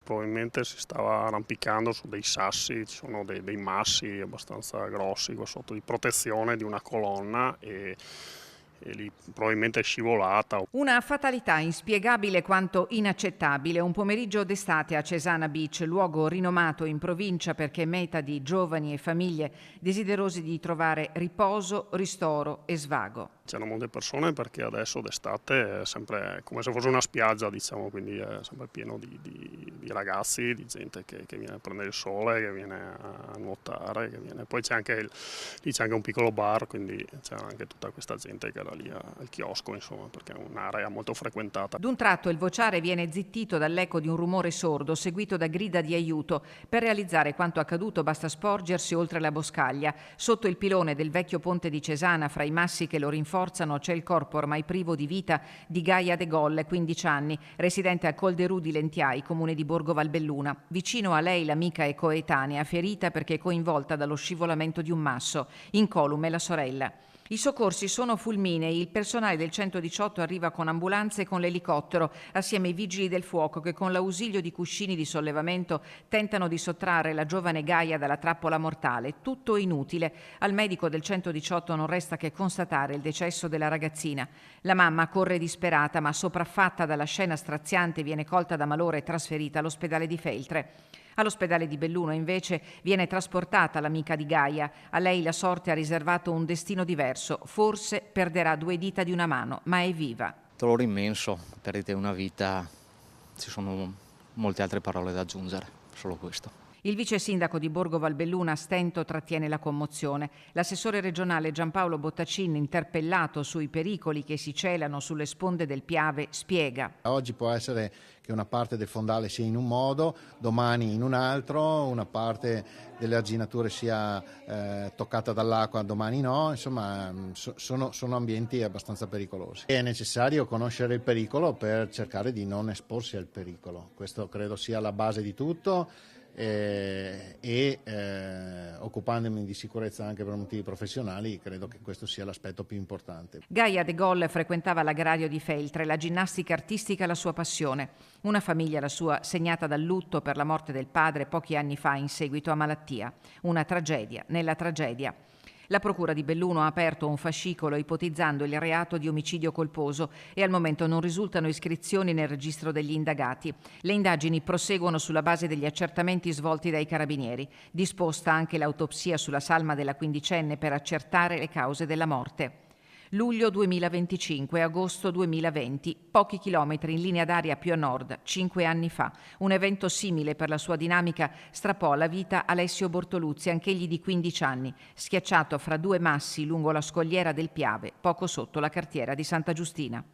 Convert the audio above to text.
probabilmente si stava arrampicando su dei sassi, ci sono dei massi abbastanza grossi qua sotto di protezione di una colonna e lì probabilmente è scivolata. Una fatalità inspiegabile quanto inaccettabile. Un pomeriggio d'estate a Cesana Beach, luogo rinomato in provincia perché meta di giovani e famiglie desiderosi di trovare riposo, ristoro e svago. C'erano molte persone perché adesso d'estate è sempre come se fosse una spiaggia, diciamo, quindi è sempre pieno di ragazzi, di gente che viene a prendere il sole, che viene a nuotare, poi lì c'è anche un piccolo bar, quindi c'era anche tutta questa gente che era lì al chiosco, insomma, perché è un'area molto frequentata. D'un tratto il vociare viene zittito dall'eco di un rumore sordo, seguito da grida di aiuto. Per realizzare quanto accaduto basta sporgersi oltre la boscaglia. Sotto il pilone del vecchio ponte di Cesana, fra i massi che lo rinforzano, c'è il corpo ormai privo di vita di Gaia De Golle, 15 anni, residente a Colderù di Lentiai, comune di Borgo Valbelluna. Vicino a lei l'amica e coetanea, ferita perché coinvolta dallo scivolamento di un masso. Incolume la sorella. I soccorsi sono fulminei, il personale del 118 arriva con ambulanze e con l'elicottero, assieme ai vigili del fuoco che con l'ausilio di cuscini di sollevamento tentano di sottrarre la giovane Gaia dalla trappola mortale. Tutto inutile. Al medico del 118 non resta che constatare il decesso della ragazzina. La mamma corre disperata, ma sopraffatta dalla scena straziante viene colta da malore e trasferita all'ospedale di Feltre. All'ospedale di Belluno, invece, viene trasportata l'amica di Gaia. A lei la sorte ha riservato un destino diverso. Forse perderà 2 dita di una mano, ma è viva. Dolore immenso, perdite una vita, ci sono molte altre parole da aggiungere, solo questo. Il vice sindaco di Borgo Valbelluna a stento trattiene la commozione. L'assessore regionale Giampaolo Bottacin, interpellato sui pericoli che si celano sulle sponde del Piave, spiega. Oggi può essere che una parte del fondale sia in un modo, domani in un altro, una parte delle arginature sia toccata dall'acqua, domani no, insomma sono ambienti abbastanza pericolosi. È necessario conoscere il pericolo per cercare di non esporsi al pericolo, questo credo sia la base di tutto. Occupandomi di sicurezza anche per motivi professionali, credo che questo sia l'aspetto più importante. Gaia De Golle frequentava l'agrario di Feltre, la ginnastica artistica la sua passione. Una famiglia, la sua, segnata dal lutto per la morte del padre pochi anni fa in seguito a malattia. Una tragedia nella tragedia. La Procura di Belluno ha aperto un fascicolo ipotizzando il reato di omicidio colposo e al momento non risultano iscrizioni nel registro degli indagati. Le indagini proseguono sulla base degli accertamenti svolti dai carabinieri. Disposta anche l'autopsia sulla salma della quindicenne per accertare le cause della morte. Luglio 2025, agosto 2020, pochi chilometri in linea d'aria più a nord, 5 anni fa. Un evento simile per la sua dinamica strappò alla vita Alessio Bortoluzzi, anch'egli di 15 anni, schiacciato fra 2 massi lungo la scogliera del Piave, poco sotto la cartiera di Santa Giustina.